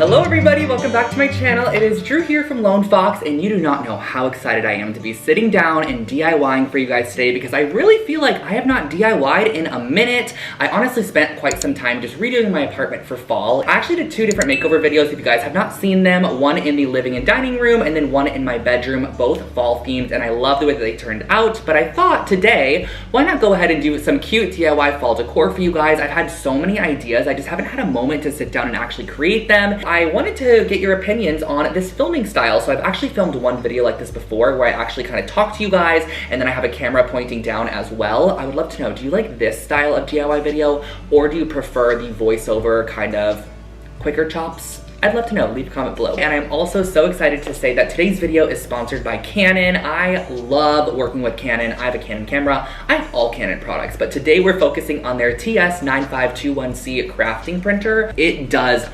Hello everybody, welcome back to my channel. It is Drew here from Lone Fox, and you do not know how excited I am to be sitting down and DIYing for you guys today because I really feel like I have not DIY'd in a minute. I honestly spent quite some time just redoing my apartment for fall. I actually did two different makeover videos if you guys have not seen them, one in the living and dining room and then one in my bedroom, both fall themed, and I love the way that they turned out. But I thought today, why not go ahead and do some cute DIY fall decor for you guys. I've had so many ideas, I just haven't had a moment to sit down and actually create them. I wanted to get your opinions on this filming style. So I've actually filmed one video like this before where I actually kind of talk to you guys and then I have a camera pointing down as well. I would love to know, do you like this style of DIY video or do you prefer the voiceover kind of quicker chops? I'd love to know, leave a comment below. And I'm also so excited to say that today's video is sponsored by Canon. I love working with Canon. I have a Canon camera. I have all Canon products, but today we're focusing on their TS9521C crafting printer. It does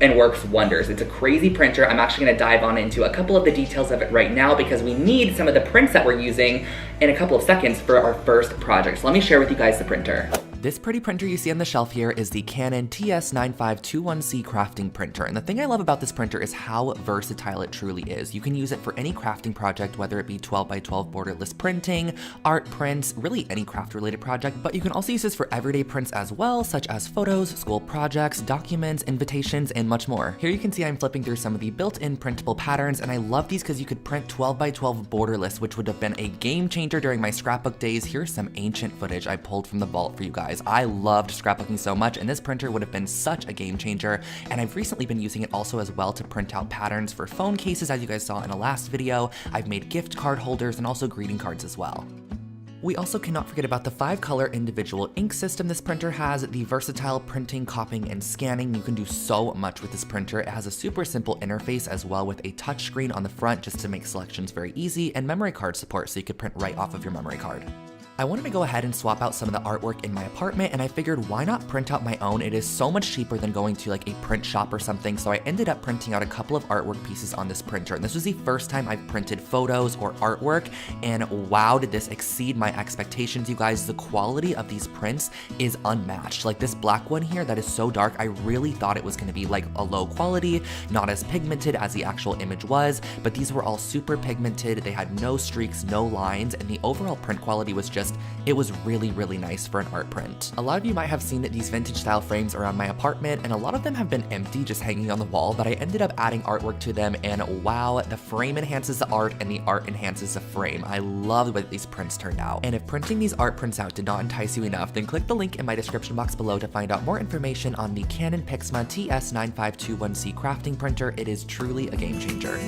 and works wonders. It's a crazy printer. I'm actually gonna dive on into a couple of the details of it right now because we need some of the prints that we're using in a couple of seconds for our first project. So let me share with you guys the printer. This pretty printer you see on the shelf here is the Canon TS9521C crafting printer. And the thing I love about this printer is how versatile it truly is. You can use it for any crafting project, whether it be 12x12 borderless printing, art prints, really any craft related project, but you can also use this for everyday prints as well, such as photos, school projects, documents, invitations, and much more. Here you can see I'm flipping through some of the built-in printable patterns, and I love these because you could print 12x12 borderless, which would have been a game changer during my scrapbook days. Here's some ancient footage I pulled from the vault for you guys. I loved scrapbooking so much, and this printer would have been such a game changer. And I've recently been using it also as well to print out patterns for phone cases, as you guys saw in a last video. I've made gift card holders and also greeting cards as well. We also cannot forget about the 5-color individual ink system this printer has, the versatile printing, copying, and scanning. You can do so much with this printer. It has a super simple interface as well with a touch screen on the front just to make selections very easy, and memory card support so you could print right off of your memory card. I wanted to go ahead and swap out some of the artwork in my apartment, and I figured why not print out my own? It is so much cheaper than going to like a print shop or something, so I ended up printing out a couple of artwork pieces on this printer. And this was the first time I've printed photos or artwork, and wow, did this exceed my expectations, you guys. The quality of these prints is unmatched. Like this black one here that is so dark, I really thought it was going to be like a low quality, not as pigmented as the actual image was, but these were all super pigmented. They had no streaks, no lines, and the overall print quality was just, it was really, really nice for an art print. A lot of you might have seen that these vintage style frames around my apartment, and a lot of them have been empty, just hanging on the wall, but I ended up adding artwork to them, and wow, the frame enhances the art and the art enhances the frame. I love the way that these prints turned out. And if printing these art prints out did not entice you enough, then click the link in my description box below to find out more information on the Canon Pixma TS9521C crafting printer. It is truly a game changer.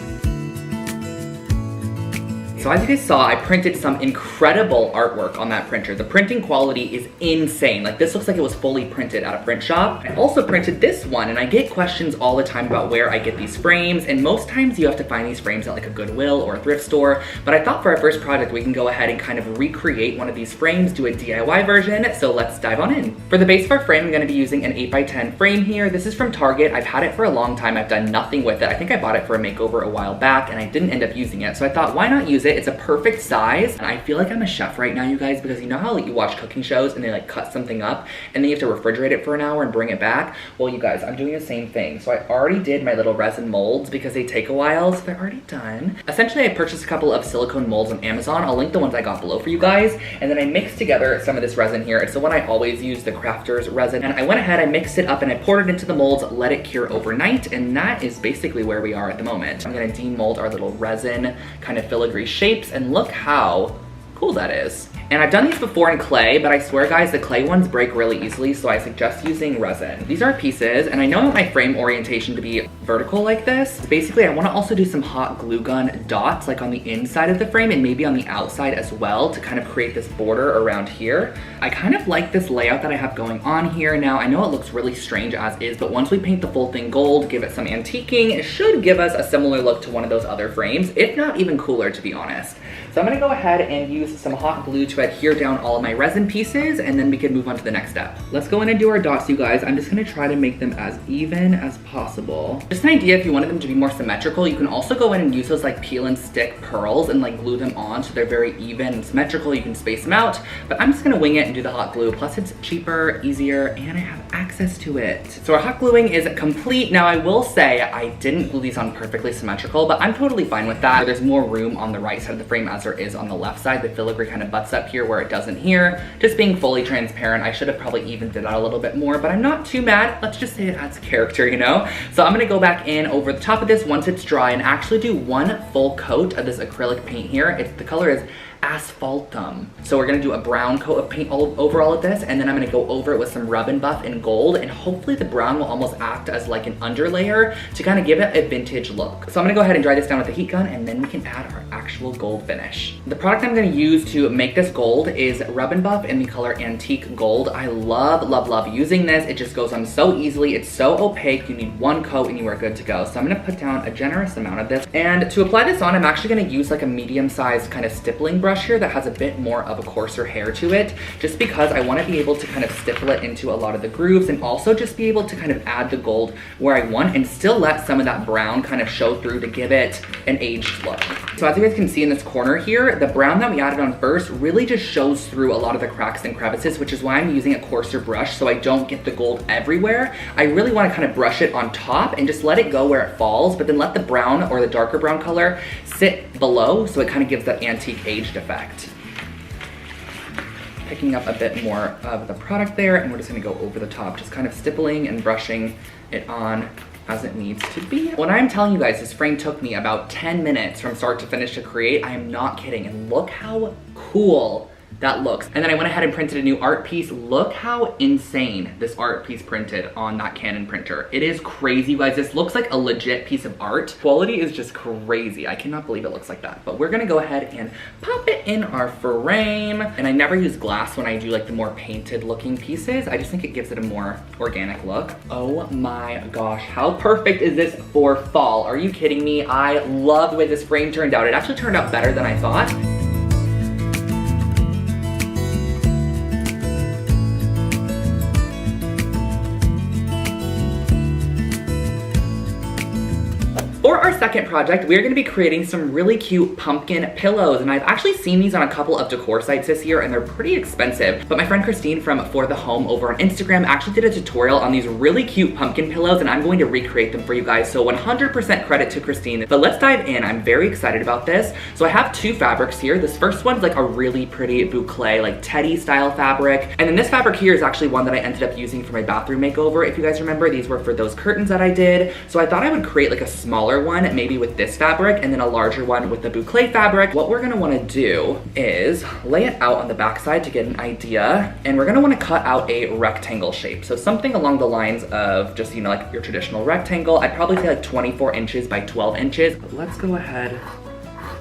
So as you guys saw, I printed some incredible artwork on that printer. The printing quality is insane. Like this looks like it was fully printed at a print shop. I also printed this one, and I get questions all the time about where I get these frames, and most times you have to find these frames at like a Goodwill or a thrift store, but I thought for our first project we can go ahead and kind of recreate one of these frames, do a DIY version, so let's dive on in. For the base of our frame, I'm gonna be using an 8x10 frame here. This is from Target. I've had it for a long time. I've done nothing with it. I think I bought it for a makeover a while back, and I didn't end up using it, so I thought, why not use it? It's a perfect size, and I feel like I'm a chef right now, you guys, because you know how like you watch cooking shows and they like cut something up and then you have to refrigerate it for an hour and bring it back? Well, you guys, I'm doing the same thing. So I already did my little resin molds because they take a while, so they're already done. Essentially, I purchased a couple of silicone molds on Amazon. I'll link the ones I got below for you guys, and then I mixed together some of this resin here. It's the one I always use, the Crafter's resin, and I went ahead, I mixed it up, and I poured it into the molds, let it cure overnight, and that is basically where we are at the moment. I'm gonna demold our little resin kind of filigree shapes, and look how cool that is. And I've done these before in clay, but I swear guys, the clay ones break really easily, so I suggest using resin. These are pieces, and I know I want my frame orientation to be vertical like this. Basically, I want to also do some hot glue gun dots like on the inside of the frame and maybe on the outside as well to kind of create this border around here. I kind of like this layout that I have going on here. Now, I know it looks really strange as is, but once we paint the full thing gold, give it some antiquing, it should give us a similar look to one of those other frames, if not even cooler, to be honest. So I'm gonna go ahead and use some hot glue to adhere down all of my resin pieces, and then we can move on to the next step. Let's go in and do our dots, you guys. I'm just gonna try to make them as even as possible. Just an idea, if you wanted them to be more symmetrical, you can also go in and use those like peel and stick pearls and like glue them on so they're very even and symmetrical. You can space them out, but I'm just gonna wing it and do the hot glue. Plus it's cheaper, easier, and I have access to it. So our hot gluing is complete. Now I will say I didn't glue these on perfectly symmetrical, but I'm totally fine with that. There's more room on the right side of the frame as there is on the left side. The filigree kind of butts up here where it doesn't here. Just being fully transparent, I should have probably evened it out a little bit more, but I'm not too mad. Let's just say it adds character, you know? So I'm gonna go back in over the top of this once it's dry and actually do one full coat of this acrylic paint here. The color is Asphaltum. So we're gonna do a brown coat of paint over all of this, and then I'm gonna go over it with some Rub and Buff in gold, and hopefully the brown will almost act as like an underlayer to kind of give it a vintage look. So I'm gonna go ahead and dry this down with the heat gun, and then we can add our actual gold finish. The product I'm gonna use to make this gold is Rub and Buff in the color Antique Gold. I love, love, love using this. It just goes on so easily. It's so opaque. You need one coat and you are good to go. So I'm gonna put down a generous amount of this. And to apply this on, I'm actually gonna use like a medium-sized kind of stippling brush here that has a bit more of a coarser hair to it, just because I want to be able to kind of stipple it into a lot of the grooves and also just be able to kind of add the gold where I want and still let some of that brown kind of show through to give it an aged look. So as you guys can see in this corner here, the brown that we added on first really just shows through a lot of the cracks and crevices, which is why I'm using a coarser brush so I don't get the gold everywhere. I really want to kind of brush it on top and just let it go where it falls, but then let the brown or the darker brown color sit below so it kind of gives that antique aged effect. Picking up a bit more of the product there, and we're just gonna go over the top, just kind of stippling and brushing it on as it needs to be. When I'm telling you guys this frame took me about 10 minutes from start to finish to create, I am not kidding, and look how cool that looks. And then I went ahead and printed a new art piece. Look how insane this art piece printed on that Canon printer. It is crazy, you guys. This looks like a legit piece of art. Quality is just crazy. I cannot believe it looks like that. But we're gonna go ahead and pop it in our frame. And I never use glass when I do like the more painted looking pieces. I just think it gives it a more organic look. Oh my gosh, how perfect is this for fall? Are you kidding me? I love the way this frame turned out. It actually turned out better than I thought. For our second project, we're gonna be creating some really cute pumpkin pillows, and I've actually seen these on a couple of decor sites this year, and they're pretty expensive. But my friend Christine from For the Home over on Instagram actually did a tutorial on these really cute pumpkin pillows, and I'm going to recreate them for you guys, so 100% credit to Christine. But let's dive in. I'm very excited about this. So I have two fabrics here. This first one's like a really pretty boucle, like teddy style fabric, and then this fabric here is actually one that I ended up using for my bathroom makeover. If you guys remember, these were for those curtains that I did. So I thought I would create like a smaller one, maybe with this fabric, and then a larger one with the boucle fabric. What we're gonna wanna do is lay it out on the back side to get an idea, and we're gonna wanna cut out a rectangle shape. So something along the lines of just, you know, like your traditional rectangle. I'd probably say like 24 inches by 12 inches. But let's go ahead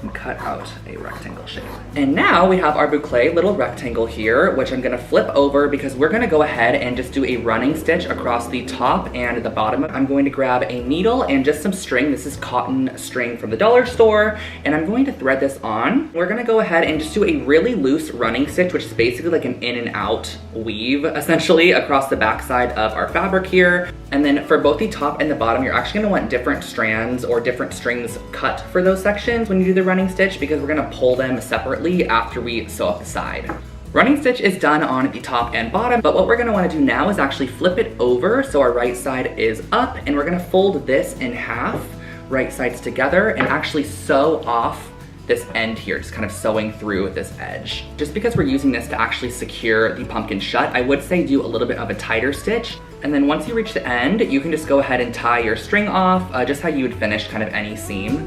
and cut out a rectangle shape. And now we have our boucle little rectangle here, which I'm gonna flip over because we're gonna go ahead and just do a running stitch across the top and the bottom. I'm going to grab a needle and just some string. This is cotton string from the dollar store, and I'm going to thread this on. We're gonna go ahead and just do a really loose running stitch, which is basically like an in and out weave, essentially, across the back side of our fabric here. And then for both the top and the bottom, you're actually gonna want different strands or different strings cut for those sections when you do the running stitch, because we're gonna pull them separately after we sew up the side. Running stitch is done on the top and bottom, but what we're gonna wanna do now is actually flip it over so our right side is up, and we're gonna fold this in half, right sides together, and actually sew off this end here, just kind of sewing through this edge. Just because we're using this to actually secure the pumpkin shut, I would say do a little bit of a tighter stitch. And then once you reach the end, you can just go ahead and tie your string off, just how you would finish kind of any seam.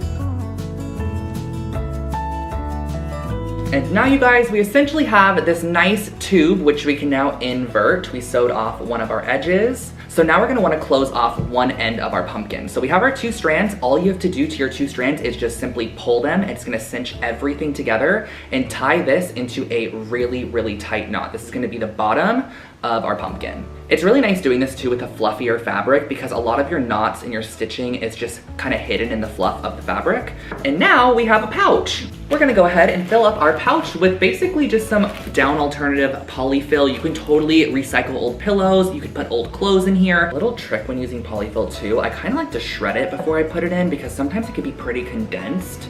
And now you guys, we essentially have this nice tube, which we can now invert. We sewed off one of our edges. So now we're gonna wanna close off one end of our pumpkin. So we have our two strands. All you have to do to your two strands is just simply pull them. It's gonna cinch everything together and tie this into a really, really tight knot. This is gonna be the bottom of our pumpkin. It's really nice doing this too with a fluffier fabric because a lot of your knots and your stitching is just kind of hidden in the fluff of the fabric. And now we have a pouch. We're gonna go ahead and fill up our pouch with basically just some down alternative polyfill. You can totally recycle old pillows. You can put old clothes in here. A little trick when using polyfill too, I kind of like to shred it before I put it in because sometimes it can be pretty condensed,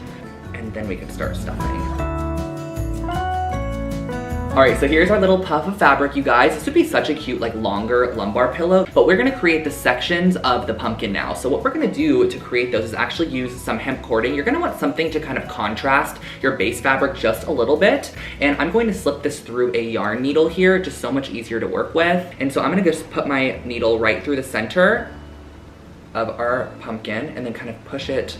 and then we can start stuffing. All right, so here's our little puff of fabric, you guys. This would be such a cute, like, longer lumbar pillow, but we're gonna create the sections of the pumpkin now. So what we're gonna do to create those is actually use some hemp cording. You're gonna want something to kind of contrast your base fabric just a little bit. And I'm going to slip this through a yarn needle here, just so much easier to work with. And so I'm gonna just put my needle right through the center of our pumpkin and then kind of push it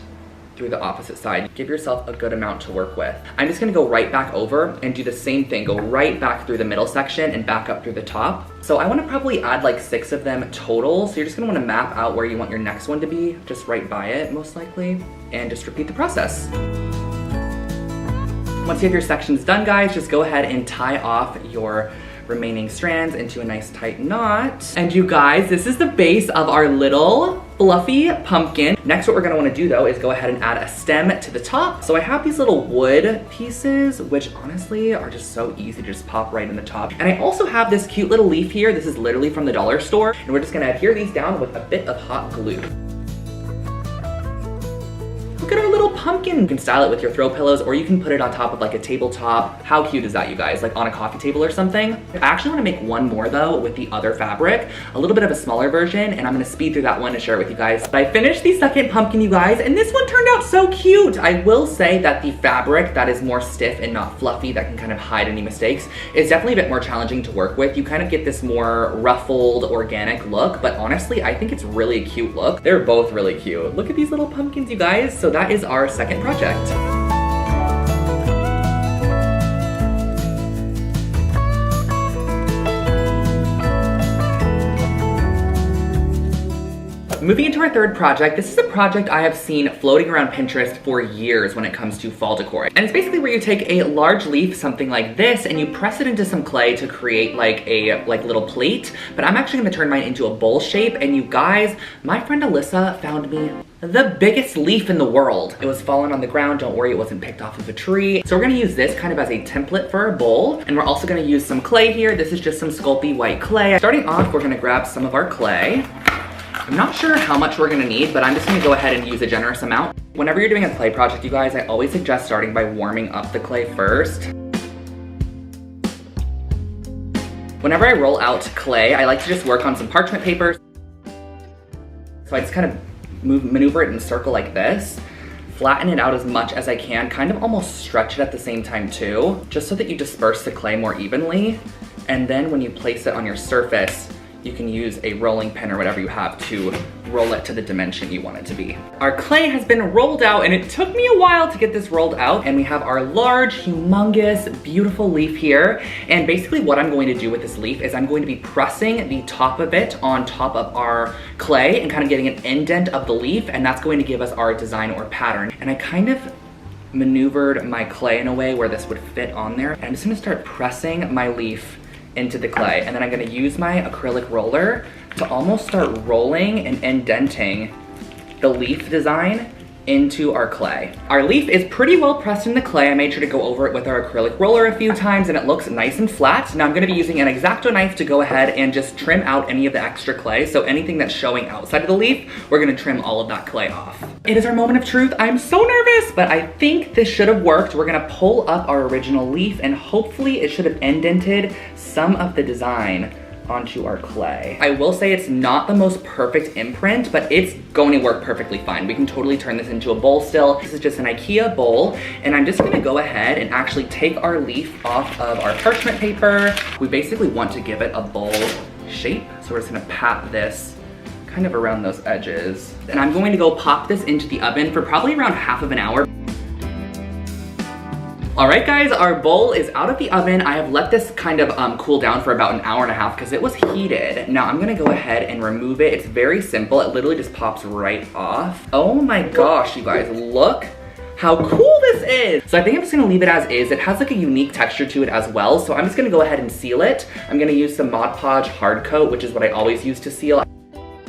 through the opposite side. Give yourself a good amount to work with. I'm just gonna go right back over and do the same thing. Go right back through the middle section and back up through the top. So I wanna probably add like 6 of them total. So you're just gonna wanna map out where you want your next one to be, just right by it, most likely, and just repeat the process. Once you have your sections done, guys, just go ahead and tie off your remaining strands into a nice tight knot. And you guys, this is the base of our little fluffy pumpkin. Next, what we're gonna wanna do though is go ahead and add a stem to the top. So I have these little wood pieces, which honestly are just so easy to just pop right in the top. And I also have this cute little leaf here. This is literally from the dollar store. And we're just gonna adhere these down with a bit of hot glue. Look at our little pumpkin. You can style it with your throw pillows, or you can put it on top of like a tabletop. How cute is that, you guys? Like on a coffee table or something. I actually wanna make one more though with the other fabric, a little bit of a smaller version, and I'm gonna speed through that one to share it with you guys. But I finished the second pumpkin, you guys, and this one turned out so cute. I will say that the fabric that is more stiff and not fluffy, that can kind of hide any mistakes, is definitely a bit more challenging to work with. You kind of get this more ruffled, organic look, but honestly, I think it's really a cute look. They're both really cute. Look at these little pumpkins, you guys. So that is our second project. Moving into our third project, this is a project I have seen floating around Pinterest for years when it comes to fall decor. And it's basically where you take a large leaf, something like this, and you press it into some clay to create like a little plate. But I'm actually gonna turn mine into a bowl shape. And you guys, my friend Alyssa found me the biggest leaf in the world. It was fallen on the ground. Don't worry, it wasn't picked off of a tree. So we're gonna use this kind of as a template for our bowl. And we're also gonna use some clay here. This is just some Sculpey white clay. Starting off, we're gonna grab some of our clay. I'm not sure how much we're gonna need, but I'm just gonna go ahead and use a generous amount. Whenever you're doing a clay project, you guys, I always suggest starting by warming up the clay first. Whenever I roll out clay, I like to just work on some parchment paper. So I just kind of maneuver it in a circle like this, flatten it out as much as I can, kind of almost stretch it at the same time too, just so that you disperse the clay more evenly. And then when you place it on your surface, you can use a rolling pin or whatever you have to roll it to the dimension you want it to be. Our clay has been rolled out, and it took me a while to get this rolled out. And we have our large, humongous, beautiful leaf here. And basically what I'm going to do with this leaf is I'm going to be pressing the top of it on top of our clay and kind of getting an indent of the leaf, and that's going to give us our design or pattern. And I kind of maneuvered my clay in a way where this would fit on there. And I'm just gonna start pressing my leaf into the clay, and then I'm gonna use my acrylic roller to almost start rolling and indenting the leaf design into our clay. Our leaf is pretty well pressed in the clay. I made sure to go over it with our acrylic roller a few times, and it looks nice and flat. Now I'm gonna be using an X-Acto knife to go ahead and just trim out any of the extra clay. So anything that's showing outside of the leaf, we're gonna trim all of that clay off. It is our moment of truth. I'm so nervous, but I think this should have worked. We're gonna pull up our original leaf, and hopefully it should have indented some of the design onto our clay. I will say it's not the most perfect imprint, but it's going to work perfectly fine. We can totally turn this into a bowl still. This is just an IKEA bowl, and I'm just gonna go ahead and actually take our leaf off of our parchment paper. We basically want to give it a bowl shape, so we're just gonna pat this kind of around those edges. And I'm going to go pop this into the oven for probably around half of an hour. All right, guys, our bowl is out of the oven. I have let this kind of cool down for about an hour and a half because it was heated. Now I'm gonna go ahead and remove it. It's very simple. It literally just pops right off. Oh my gosh, you guys, look how cool this is. So I think I'm just gonna leave it as is. It has like a unique texture to it as well. So I'm just gonna go ahead and seal it. I'm gonna use some Mod Podge hard coat, which is what I always use to seal.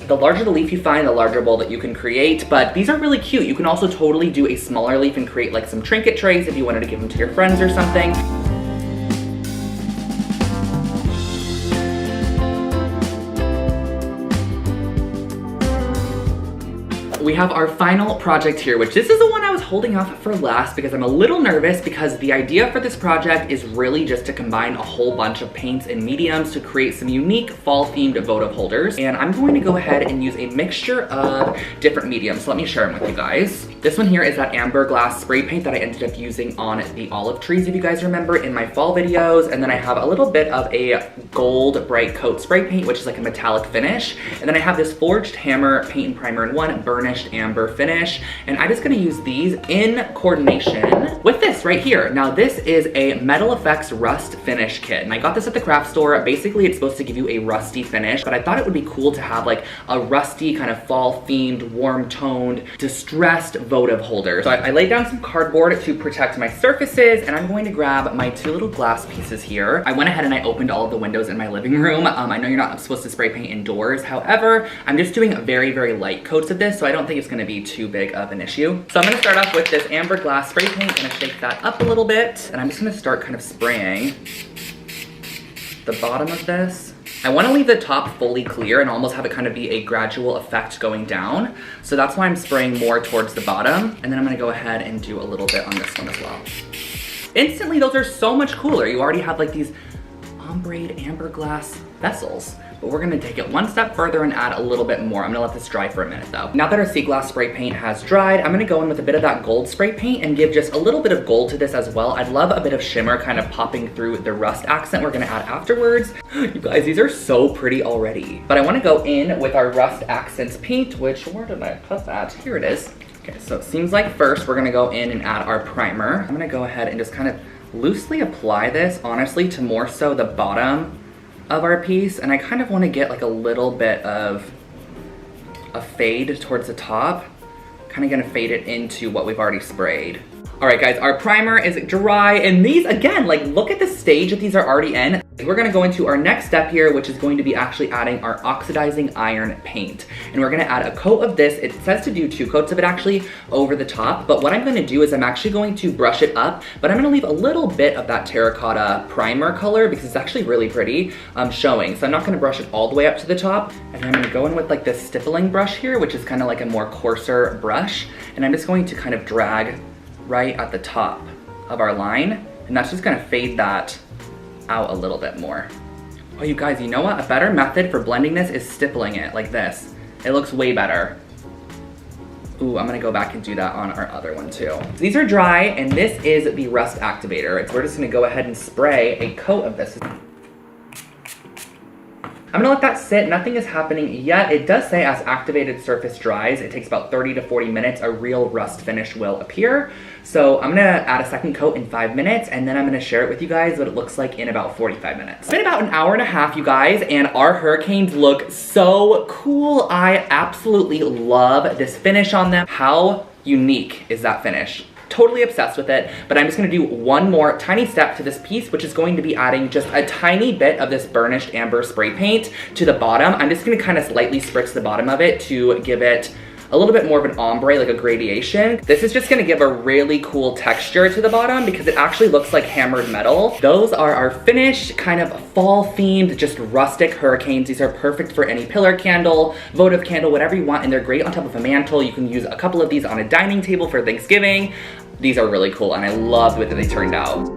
The larger the leaf you find, the larger bowl that you can create, but these are really cute. You can also totally do a smaller leaf and create like some trinket trays if you wanted to give them to your friends or something. We have our final project here, which this is the one I was holding off for last because I'm a little nervous because the idea for this project is really just to combine a whole bunch of paints and mediums to create some unique fall-themed votive holders. And I'm going to go ahead and use a mixture of different mediums. So let me share them with you guys. This one here is that amber glass spray paint that I ended up using on the olive trees, if you guys remember, in my fall videos. And then I have a little bit of a gold bright coat spray paint, which is like a metallic finish. And then I have this forged hammer paint and primer in one, burnished amber finish, and I'm just gonna use these in coordination with this right here. Now this is a Metal Effects Rust Finish Kit, and I got this at the craft store. Basically it's supposed to give you a rusty finish, but I thought it would be cool to have like a rusty kind of fall themed, warm toned, distressed votive holder. So I laid down some cardboard to protect my surfaces, and I'm going to grab my two little glass pieces here. I went ahead and I opened all of the windows in my living room. I know you're not supposed to spray paint indoors. However, I'm just doing very, very light coats of this, so I don't think it's gonna be too big of an issue. So I'm gonna start off with this amber glass spray paint. I'm gonna shake that up a little bit, and I'm just gonna start kind of spraying the bottom of this. I wanna leave the top fully clear and almost have it kind of be a gradual effect going down. So that's why I'm spraying more towards the bottom. And then I'm gonna go ahead and do a little bit on this one as well. Instantly, those are so much cooler. You already have like these ombre amber glass vessels. But we're gonna take it one step further and add a little bit more. I'm gonna let this dry for a minute though. Now that our sea glass spray paint has dried, I'm gonna go in with a bit of that gold spray paint and give just a little bit of gold to this as well. I'd love a bit of shimmer kind of popping through the rust accent we're gonna add afterwards. You guys, these are so pretty already. But I wanna go in with our rust accents paint, which, where did I put that? Here it is. Okay, so it seems like first we're gonna go in and add our primer. I'm gonna go ahead and just kind of loosely apply this, honestly, to more so the bottom of our piece, and I kind of want to get like a little bit of a fade towards the top. Kind of gonna fade it into what we've already sprayed. All right guys, our primer is dry, and these, again, like look at the stage that these are already in. We're gonna go into our next step here, which is going to be actually adding our oxidizing iron paint. And we're gonna add a coat of this. It says to do 2 coats of it actually over the top, but what I'm gonna do is I'm actually going to brush it up, but I'm gonna leave a little bit of that terracotta primer color because it's actually really pretty showing. So I'm not gonna brush it all the way up to the top. And I'm gonna go in with like this stippling brush here, which is kind of like a more coarser brush. And I'm just going to kind of drag right at the top of our line. And that's just gonna fade that out a little bit more. Oh, you guys, you know what? A better method for blending this is stippling it like this. It looks way better. Ooh, I'm gonna go back and do that on our other one too. So these are dry, and this is the rust activator. We're just gonna go ahead and spray a coat of this. I'm gonna let that sit. Nothing is happening yet. It does say as activated surface dries, it takes about 30 to 40 minutes, a real rust finish will appear. So I'm gonna add a second coat in 5 minutes, and then I'm gonna share it with you guys what it looks like in about 45 minutes. It's been about an hour and a half, you guys, and our hurricanes look so cool. I absolutely love this finish on them. How unique is that finish? Totally obsessed with it, but I'm just gonna do one more tiny step to this piece, which is going to be adding just a tiny bit of this burnished amber spray paint to the bottom. I'm just gonna kind of slightly spritz the bottom of it to give it a little bit more of an ombre, like a gradation. This is just gonna give a really cool texture to the bottom because it actually looks like hammered metal. Those are our finished kind of fall themed, just rustic hurricanes. These are perfect for any pillar candle, votive candle, whatever you want, and they're great on top of a mantle. You can use a couple of these on a dining table for Thanksgiving. These are really cool, and I love the way that they turned out.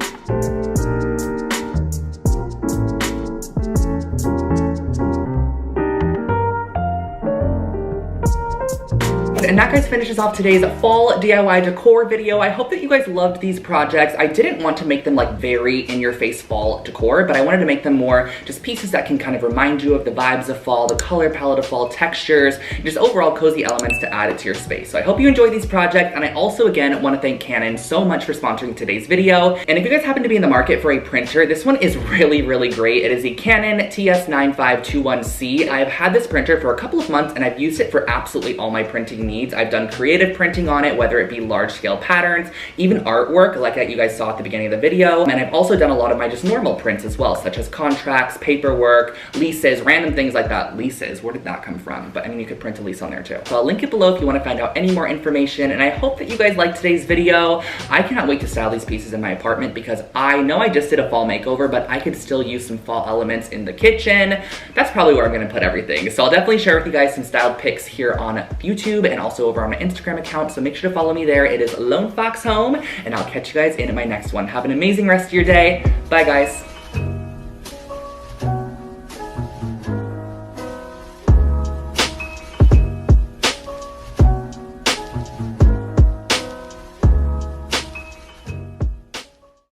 And that, guys, finishes off today's fall DIY decor video. I hope that you guys loved these projects. I didn't want to make them like very in-your-face fall decor, but I wanted to make them more just pieces that can kind of remind you of the vibes of fall, the color palette of fall, textures, just overall cozy elements to add it to your space. So I hope you enjoyed these projects, and I also, again, want to thank Canon so much for sponsoring today's video. And if you guys happen to be in the market for a printer, this one is really, really great. It is the Canon TS9521C. I've had this printer for a couple of months, and I've used it for absolutely all my printing needs. needs. I've done creative printing on it, whether it be large scale patterns, even artwork like that you guys saw at the beginning of the video. And I've also done a lot of my just normal prints as well, such as contracts, paperwork, leases, random things like that. Leases, where did that come from? But I mean, you could print a lease on there too. So I'll link it below if you want to find out any more information. And I hope that you guys liked today's video. I cannot wait to style these pieces in my apartment because I know I just did a fall makeover, but I could still use some fall elements in the kitchen. That's probably where I'm gonna put everything. So I'll definitely share with you guys some styled pics here on YouTube and also over on my Instagram account. So make sure to follow me there. It is Lone Fox Home, and I'll catch you guys in my next one. Have an amazing rest of your day. Bye guys.